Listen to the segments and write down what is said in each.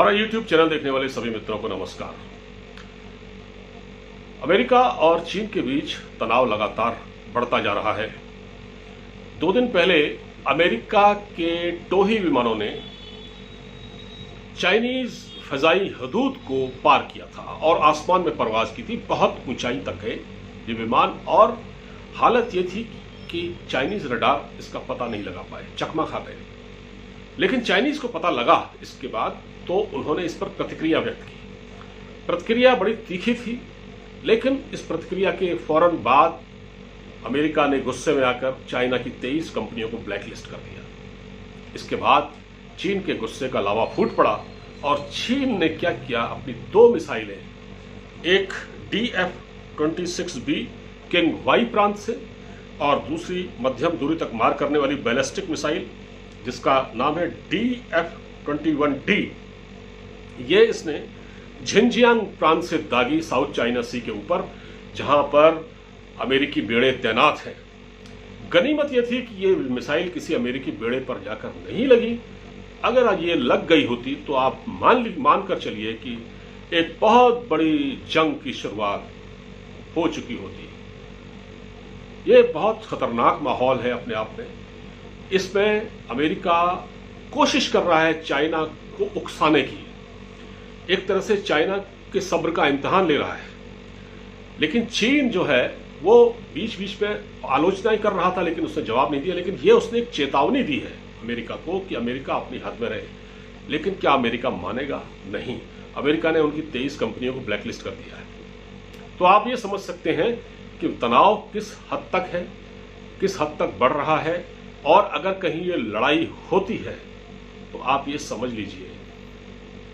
हमारा YouTube channel देखने वाले सभी मित्रों को नमस्कार। अमेरिका और चीन के बीच तनाव लगातार बढ़ता जा रहा है। 2 दिन पहले अमेरिका के टोही विमानों ने चाइनीज फजाई हदूद को पार किया था और आसमान में परवाज की थी। बहुत ऊंचाई तक है ये विमान और हालत ये थी कि चाइनीज रडार इसका पता नहीं लगा पाए, चकमा खा गए। लेकिन चाइनीज को पता लगा इसके बाद तो उन्होंने इस पर प्रतिक्रिया व्यक्त की। प्रतिक्रिया बड़ी तीखी थी, लेकिन इस प्रतिक्रिया के फौरन बाद अमेरिका ने गुस्से में आकर चाइना की 23 कंपनियों को ब्लैकलिस्ट कर दिया। इसके बाद चीन के गुस्से का लावा फूट पड़ा और चीन ने क्या किया, अपनी 2 मिसाइलें, एक DF-26B किंग वाई प्रांत से और दूसरी मध्यम दूरी तक मार करने वाली बैलिस्टिक मिसाइल जिसका नाम है DF-21D, ये इसने झिंजियांग प्रांत से दागी साउथ चाइना सी के ऊपर, जहां पर अमेरिकी बेड़े तैनात हैं। गनीमत यह थी कि ये मिसाइल किसी अमेरिकी बेड़े पर जाकर नहीं लगी। अगर ये लग गई होती तो आप मान कर चलिए कि एक बहुत बड़ी जंग की शुरुआत हो चुकी होती। ये बहुत खतरनाक माहौल है अपने आप में। इसमें अमेरिका कोशिश कर रहा है चाइना को उकसाने की, एक तरह से चाइना के सब्र का इम्तिहान ले रहा है। लेकिन चीन जो है वो बीच बीच में आलोचना ही कर रहा था, लेकिन उसने जवाब नहीं दिया। लेकिन ये उसने एक चेतावनी दी है अमेरिका को कि अमेरिका अपनी हद में रहे। लेकिन क्या अमेरिका मानेगा? नहीं। अमेरिका ने उनकी 23 कंपनियों को ब्लैकलिस्ट कर दिया है। तो आप ये समझ सकते हैं कि तनाव किस हद तक है, किस हद तक बढ़ रहा है। और अगर कहीं ये लड़ाई होती है तो आप ये समझ लीजिए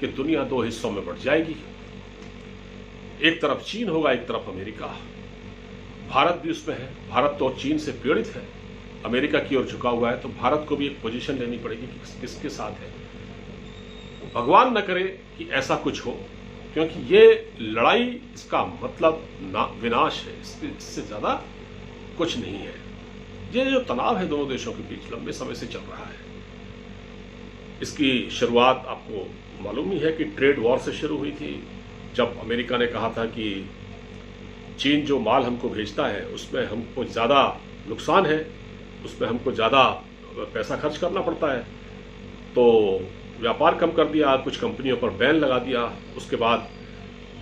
कि दुनिया 2 हिस्सों में बढ़ जाएगी। एक तरफ चीन होगा, एक तरफ अमेरिका। भारत भी उसमें है। भारत तो चीन से पीड़ित है, अमेरिका की ओर झुका हुआ है। तो भारत को भी एक पोजीशन लेनी पड़ेगी कि किसके साथ है। भगवान न करे कि ऐसा कुछ हो, क्योंकि ये लड़ाई इसका मतलब विनाश है, इससे ज्यादा कुछ नहीं है। ये जो तनाव है दोनों देशों के बीच लंबे समय से चल रहा है। इसकी शुरुआत आपको मालूम ही है कि ट्रेड वॉर से शुरू हुई थी, जब अमेरिका ने कहा था कि चीन जो माल हमको भेजता है उसमें हमको ज़्यादा नुकसान है, उसमें हमको ज़्यादा पैसा खर्च करना पड़ता है। तो व्यापार कम कर दिया, कुछ कंपनियों पर बैन लगा दिया। उसके बाद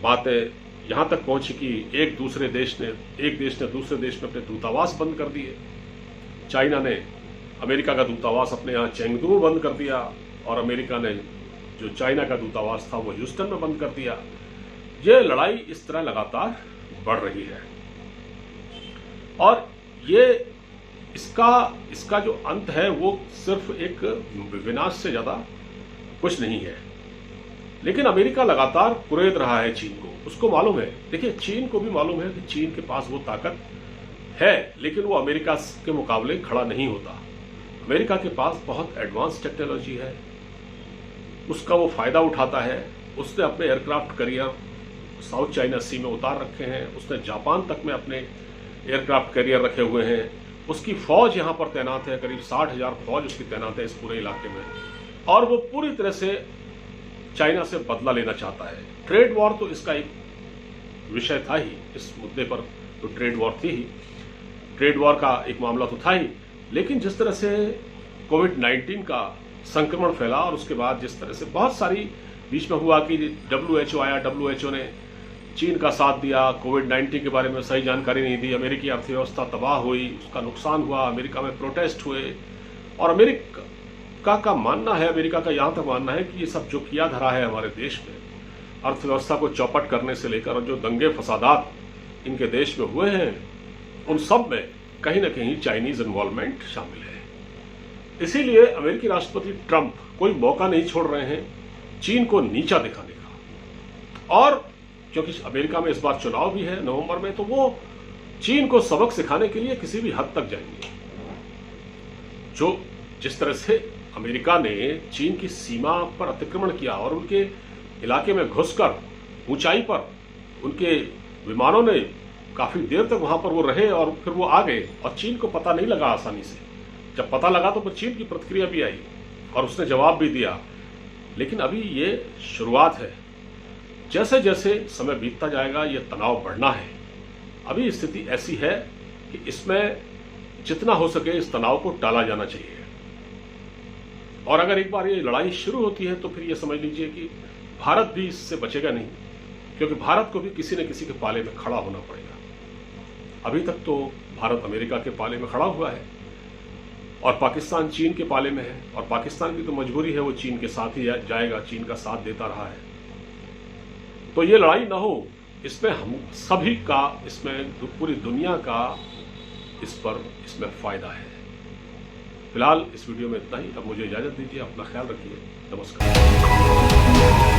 बातें यहाँ तक पहुँची कि एक देश ने दूसरे देश में अपने दूतावास बंद कर दिए। चाइना ने अमेरिका का दूतावास अपने यहाँ चेंगदू में बंद कर दिया और अमेरिका ने जो चाइना का दूतावास था वो ह्यूस्टन में बंद कर दिया। ये लड़ाई इस तरह लगातार बढ़ रही है और ये इसका जो अंत है वो सिर्फ एक विनाश से ज्यादा कुछ नहीं है। लेकिन अमेरिका लगातार कुरेद रहा है चीन को। उसको मालूम है, देखिए चीन को भी मालूम है कि चीन के पास वो ताकत है, लेकिन वो अमेरिका के मुकाबले खड़ा नहीं होता। अमेरिका के पास बहुत एडवांस टेक्नोलॉजी है, उसका वो फायदा उठाता है। उसने अपने एयरक्राफ्ट कैरियर साउथ चाइना सी में उतार रखे हैं। उसने जापान तक में अपने एयरक्राफ्ट कैरियर रखे हुए हैं। उसकी फौज यहाँ पर तैनात है, करीब 60,000 फौज उसकी तैनात है इस पूरे इलाके में। और वो पूरी तरह से चाइना से बदला लेना चाहता है। ट्रेड वॉर तो इसका एक विषय था ही, इस मुद्दे पर तो ट्रेड वॉर थी ही, ट्रेड वॉर का एक मामला तो था ही। लेकिन जिस तरह से कोविड-19 का संक्रमण फैला और उसके बाद जिस तरह से बहुत सारी बीच में हुआ कि WHO आया, WHO ने चीन का साथ दिया, कोविड-19 के बारे में सही जानकारी नहीं दी, अमेरिकी अर्थव्यवस्था तबाह हुई, उसका नुकसान हुआ, अमेरिका में प्रोटेस्ट हुए। और अमेरिका का मानना है, अमेरिका का यहाँ तक मानना है कि ये सब जो किया धरा है हमारे देश में, अर्थव्यवस्था को चौपट करने से लेकर जो दंगे फसादात इनके देश में हुए हैं, उन सब में कहीं ना कहीं चाइनीज इन्वॉल्वमेंट शामिल है। इसीलिए अमेरिकी राष्ट्रपति ट्रंप कोई मौका नहीं छोड़ रहे हैं चीन को नीचा दिखाने का। और क्योंकि अमेरिका में इस बार चुनाव भी है नवंबर में, तो वो चीन को सबक सिखाने के लिए किसी भी हद तक जाएंगे। जो जिस तरह से अमेरिका ने चीन की सीमा पर अतिक्रमण किया और उनके इलाके में घुसकर ऊंचाई पर उनके विमानों ने काफी देर तक वहां पर वो रहे और फिर वो आ गए और चीन को पता नहीं लगा आसानी से। जब पता लगा तो फिर चीन की प्रतिक्रिया भी आई और उसने जवाब भी दिया। लेकिन अभी ये शुरुआत है। जैसे जैसे समय बीतता जाएगा ये तनाव बढ़ना है। अभी स्थिति ऐसी है कि इसमें जितना हो सके इस तनाव को टाला जाना चाहिए। और अगर एक बार ये लड़ाई शुरू होती है तो फिर ये समझ लीजिए कि भारत भी इससे बचेगा नहीं, क्योंकि भारत को भी किसी न किसी के पाले में खड़ा होना पड़ेगा। अभी तक तो भारत अमेरिका के पाले में खड़ा हुआ है और पाकिस्तान चीन के पाले में है, और पाकिस्तान की तो मजबूरी है, वो चीन के साथ ही जाएगा, चीन का साथ देता रहा है। तो ये लड़ाई ना हो, इसमें हम सभी का, इसमें पूरी दुनिया का इसमें फायदा है। फिलहाल इस वीडियो में इतना ही। अब मुझे इजाजत दीजिए, अपना ख्याल रखिए। नमस्कार।